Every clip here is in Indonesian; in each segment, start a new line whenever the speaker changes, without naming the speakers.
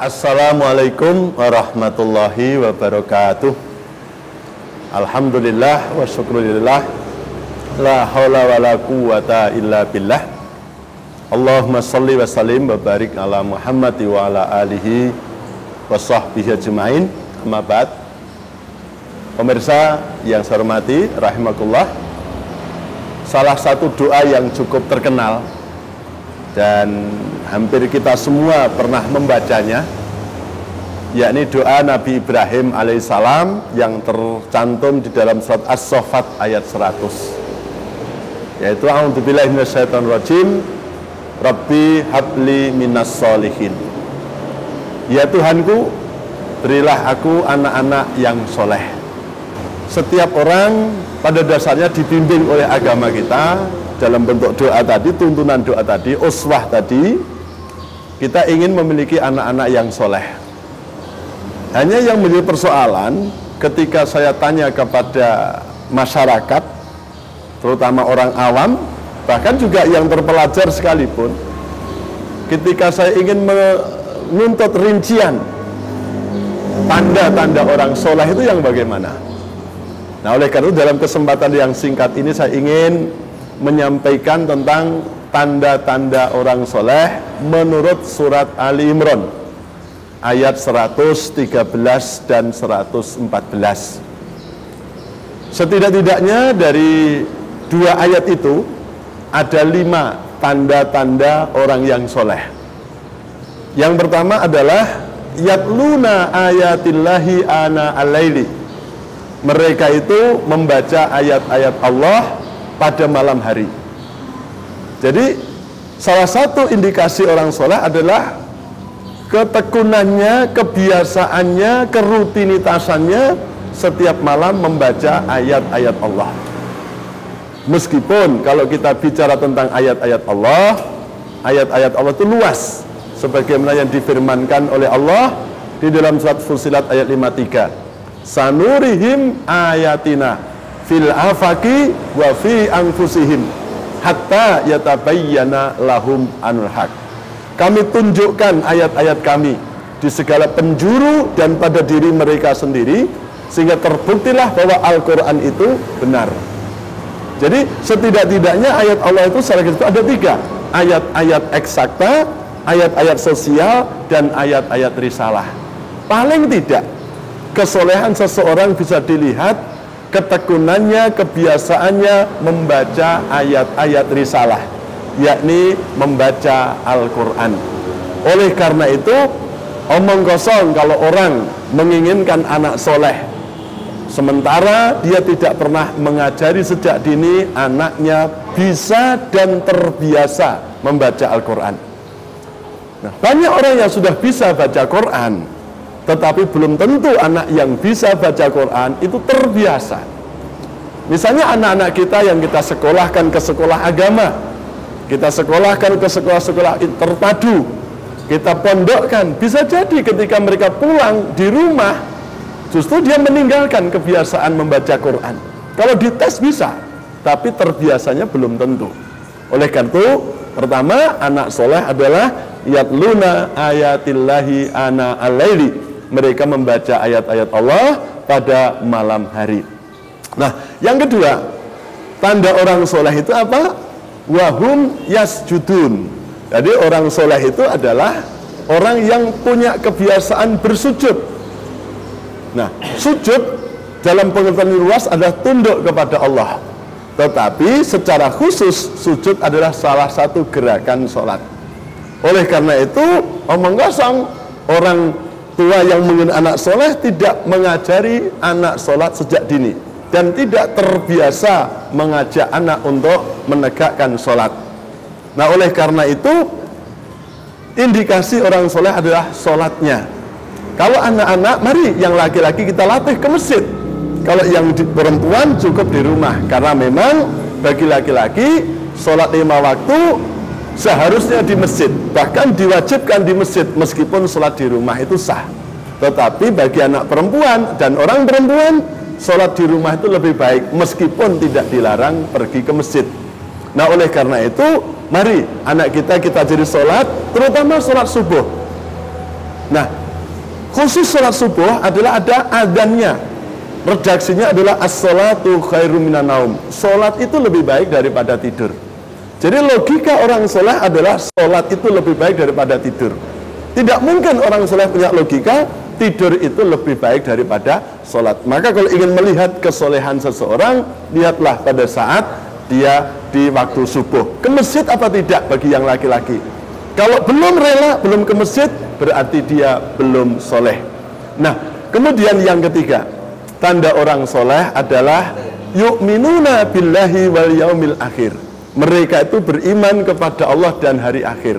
Assalamualaikum warahmatullahi wabarakatuh. Alhamdulillah wa syukrulillah, la haula wa la quwata illa billah. Allahumma salli wa sallim wa barik ala Muhammad wa ala alihi wa sahbihi ajma'in. Amma ba'd. Pemirsa yang saya hormati rahimakumullah, salah satu doa yang cukup terkenal dan hampir kita semua pernah membacanya, yakni doa Nabi Ibrahim alaihissalam yang tercantum di dalam surat As-Saffat ayat 100, yaitu a'udzubillahi minasyaitonirrajim, Rabbi habli minas sholihin. Ya Tuhanku, berilah aku anak-anak yang soleh. Setiap orang pada dasarnya dibimbing oleh agama kita dalam bentuk doa tadi, tuntunan doa tadi, uswah tadi. Kita ingin memiliki anak-anak yang soleh. Hanya yang menjadi persoalan ketika saya tanya kepada masyarakat, terutama orang awam, bahkan juga yang terpelajar sekalipun, ketika saya ingin menuntut rincian tanda-tanda orang soleh itu yang bagaimana. Nah, oleh karena itu dalam kesempatan yang singkat ini saya ingin menyampaikan tentang tanda-tanda orang soleh menurut surat Ali Imran ayat 113 dan 114. Setidak-tidaknya dari dua ayat itu ada 5 tanda-tanda orang yang soleh. Yang pertama adalah yatluna ayatillahi ana al-laili. Mereka itu membaca ayat-ayat Allah pada malam hari. Jadi salah satu indikasi orang soleh adalah ketekunannya, kebiasaannya, kerutinitasannya setiap malam membaca ayat-ayat Allah. Meskipun kalau kita bicara tentang ayat-ayat Allah itu luas, sebagaimana yang difirmankan oleh Allah di dalam surat Fussilat ayat 53. Sanurihim ayatina fil afaqi wa fi anfusihim hatta yatabayyana lahum anul haq. Kami tunjukkan ayat-ayat kami di segala penjuru dan pada diri mereka sendiri, sehingga terbuktilah bahwa Al-Quran itu benar. Jadi setidak-tidaknya ayat Allah itu secara itu ada 3, ayat-ayat eksakta, ayat-ayat sosial, dan ayat-ayat risalah. Paling tidak kesolehan seseorang bisa dilihat ketekunannya, kebiasaannya membaca ayat-ayat risalah, yakni membaca Al-Quran. Oleh karena itu, omong kosong kalau orang menginginkan anak soleh, sementara dia tidak pernah mengajari sejak dini anaknya bisa dan terbiasa membaca Al-Quran. Nah, banyak orang yang sudah bisa baca Quran, tetapi belum tentu anak yang bisa baca Quran itu terbiasa. Misalnya anak-anak kita yang kita sekolahkan ke sekolah agama, kita sekolahkan ke sekolah-sekolah terpadu, kita pondokkan, bisa jadi ketika mereka pulang di rumah, justru dia meninggalkan kebiasaan membaca Quran. Kalau dites bisa, tapi terbiasanya belum tentu. Oleh karena itu, pertama, anak soleh adalah yatluna ayatillahi ana al-laili. Mereka membaca ayat-ayat Allah pada malam hari. Nah, yang kedua, tanda orang soleh itu apa? Wahum yasjudun. Jadi orang soleh itu adalah orang yang punya kebiasaan bersujud. Nah, sujud dalam pengertian luas adalah tunduk kepada Allah. Tetapi secara khusus sujud adalah salah satu gerakan sholat. Oleh karena itu, omong kosong, orang tua yang mengingin anak soleh tidak mengajari anak sholat sejak dini dan tidak terbiasa mengajak anak untuk menegakkan sholat. Nah, oleh karena itu indikasi orang soleh adalah sholatnya. Kalau anak-anak, mari yang laki-laki kita latih ke masjid. Kalau yang perempuan cukup di rumah, karena memang bagi laki-laki sholat 5 waktu seharusnya di masjid, bahkan diwajibkan di masjid, meskipun sholat di rumah itu sah. Tetapi bagi anak perempuan dan orang perempuan, sholat di rumah itu lebih baik, meskipun tidak dilarang pergi ke masjid. Nah, oleh karena itu, mari anak kita jadi sholat, terutama sholat subuh. Nah, khusus sholat subuh adalah ada adzannya. Redaksinya adalah as-sholatu khairum minan naum. Sholat itu lebih baik daripada tidur. Jadi logika orang soleh adalah sholat itu lebih baik daripada tidur. Tidak mungkin orang soleh punya logika tidur itu lebih baik daripada sholat. Maka kalau ingin melihat kesolehan seseorang, lihatlah pada saat dia di waktu subuh ke masjid apa tidak bagi yang laki-laki. Kalau belum rela, belum ke masjid, berarti dia belum soleh. Nah, kemudian yang ketiga, tanda orang soleh adalah yu'minuna billahi wal yaumil akhir. Mereka itu beriman kepada Allah dan hari akhir.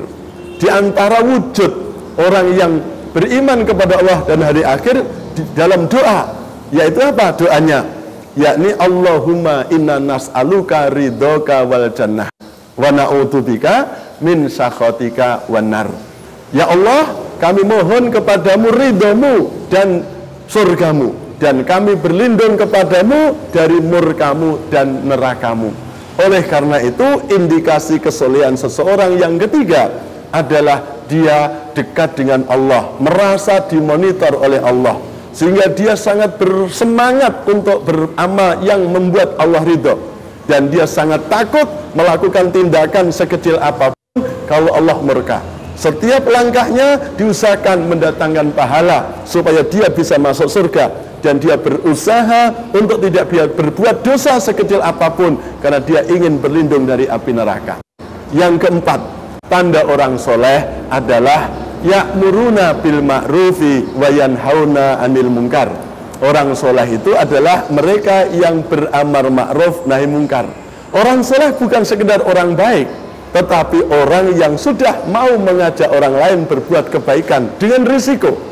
Di antara wujud orang yang beriman kepada Allah dan hari akhir di dalam doa, yaitu apa doanya? Yakni Allahumma inna nas'aluka ridhoka wal jannah wa na'udzubika min sakhatika wan nar. Ya Allah, kami mohon kepadamu ridhomu dan surgamu, dan kami berlindung kepadamu dari murkamu dan nerakamu. Oleh karena itu, indikasi kesolehan seseorang yang ketiga adalah dia dekat dengan Allah, merasa dimonitor oleh Allah, sehingga dia sangat bersemangat untuk beramal yang membuat Allah ridho, dan dia sangat takut melakukan tindakan sekecil apapun kalau Allah murka. Setiap langkahnya diusahakan mendatangkan pahala supaya dia bisa masuk surga, dan dia berusaha untuk tidak berbuat dosa sekecil apapun karena dia ingin berlindung dari api neraka. Yang keempat, tanda orang soleh adalah ya'muruna bil ma'rufi wa yanhauna 'anil munkar. Orang soleh itu adalah mereka yang beramar ma'ruf nahi munkar. Orang soleh bukan sekedar orang baik, tetapi orang yang sudah mau mengajak orang lain berbuat kebaikan dengan risiko.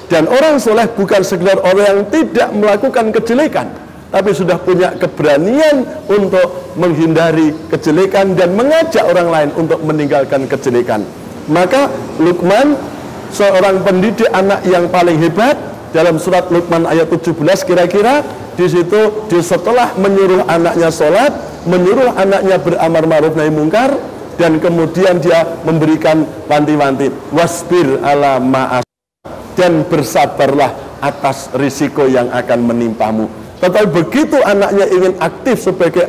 Dan orang soleh bukan sekedar orang yang tidak melakukan kejelekan, tapi sudah punya keberanian untuk menghindari kejelekan dan mengajak orang lain untuk meninggalkan kejelekan. Maka Luqman, seorang pendidik anak yang paling hebat, dalam surat Luqman ayat 17 kira-kira, di situ dia setelah menyuruh anaknya sholat, menyuruh anaknya beramar ma'ruf nahi munkar, dan kemudian dia memberikan wanti-wanti, wasbir ala ma'as, dan bersabarlah atas risiko yang akan menimpamu. Tetapi begitu anaknya ingin aktif sebagai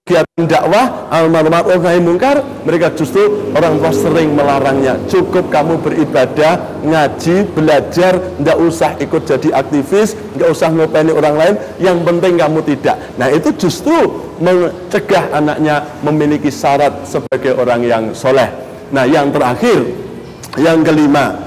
kegiatan dakwah amar ma'ruf nahi munkar, mereka justru orang tua sering melarangnya. Cukup kamu beribadah, ngaji, belajar, tidak usah ikut jadi aktivis, tidak usah ngopeni orang lain, yang penting kamu tidak. Nah, itu justru mencegah anaknya memiliki syarat sebagai orang yang soleh. Nah, yang terakhir, yang kelima,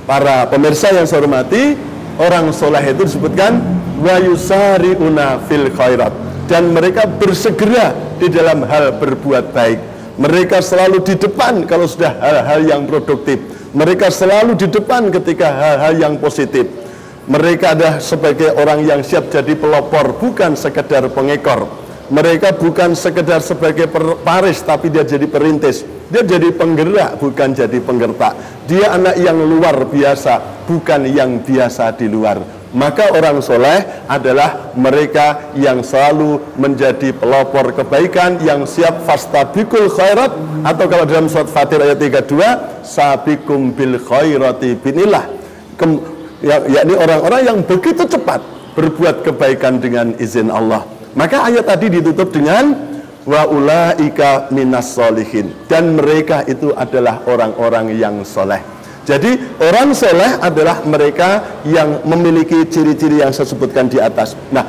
para pemirsa yang saya hormati, orang soleh itu disebutkan wa yusari'una fil khairat, dan mereka bersegera di dalam hal berbuat baik. Mereka selalu di depan kalau sudah hal-hal yang produktif. Mereka selalu di depan ketika hal-hal yang positif. Mereka adalah sebagai orang yang siap jadi pelopor, bukan sekedar pengekor. Mereka bukan sekedar sebagai paris, tapi dia jadi perintis. Dia jadi penggerak, bukan jadi penggertak. Dia anak yang luar biasa, bukan yang biasa di luar. Maka orang soleh adalah mereka yang selalu menjadi pelopor kebaikan, yang siap fastabikul khairat, atau kalau dalam surat Fatir ayat 32, sabikum bil khairati binillah, yakni orang-orang yang begitu cepat berbuat kebaikan dengan izin Allah. Maka ayat tadi ditutup dengan wa ulaika minas solihin, dan mereka itu adalah orang-orang yang soleh. Jadi orang soleh adalah mereka yang memiliki ciri-ciri yang saya sebutkan di atas. Nah,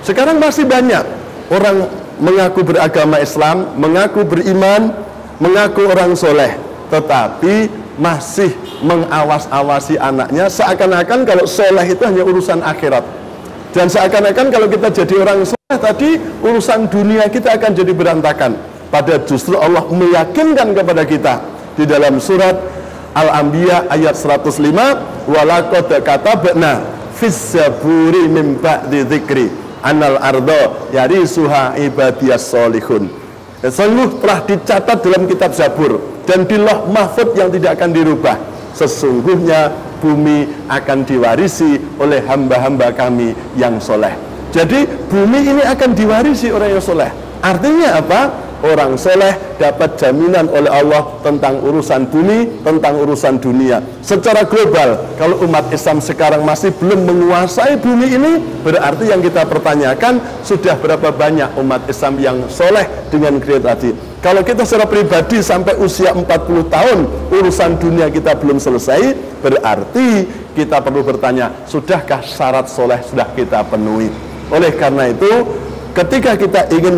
sekarang masih banyak orang mengaku beragama Islam, mengaku beriman, mengaku orang soleh, tetapi masih mengawas-awasi anaknya seakan-akan kalau soleh itu hanya urusan akhirat. Dan seakan-akan kalau kita jadi orang soleh tadi, urusan dunia kita akan jadi berantakan. Padahal justru Allah meyakinkan kepada kita di dalam surat Al-Anbiya ayat 105, walaqad katabna fis zaburi min ba'di dzikri anal ardo yarisuha ibadiyas solihun. Sungguh telah dicatat dalam kitab Zabur dan di Lauh Mahfuz yang tidak akan dirubah, sesungguhnya bumi akan diwarisi oleh hamba-hamba kami yang soleh. Jadi bumi ini akan diwarisi orang yang soleh. Artinya apa? orang soleh dapat jaminan oleh Allah tentang urusan bumi, tentang urusan dunia. Secara global, kalau umat Islam sekarang masih belum menguasai bumi ini, berarti yang kita pertanyakan, sudah berapa banyak umat Islam yang soleh dengan kriteria tadi. Kalau kita secara pribadi sampai usia 40 tahun urusan dunia kita belum selesai, berarti kita perlu bertanya, sudahkah syarat soleh sudah kita penuhi? Oleh karena itu, ketika kita ingin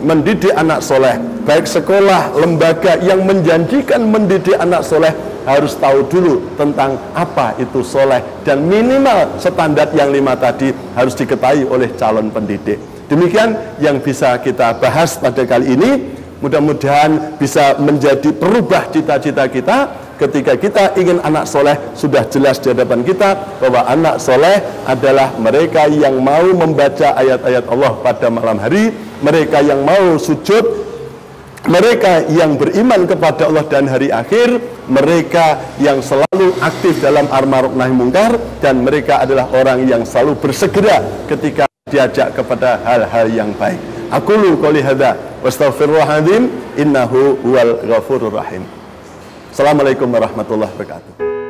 mendidik anak soleh, baik sekolah, lembaga yang menjanjikan mendidik anak soleh, harus tahu dulu tentang apa itu soleh, dan minimal standar yang 5 tadi harus diketahui oleh calon pendidik. Demikian yang bisa kita bahas pada kali ini. Mudah-mudahan bisa menjadi perubah cita-cita kita. Ketika kita ingin anak soleh, sudah jelas di hadapan kita bahwa anak soleh adalah mereka yang mau membaca ayat-ayat Allah pada malam hari, mereka yang mau sujud, mereka yang beriman kepada Allah dan hari akhir, mereka yang selalu aktif dalam amar ma'ruf nahi munkar, dan mereka adalah orang yang selalu bersegera ketika diajak kepada hal-hal yang baik. Aqulu qouli hadza wastaghfirullahaladzim innahu huwal ghafurur rahim. Assalamualaikum warahmatullahi wabarakatuh.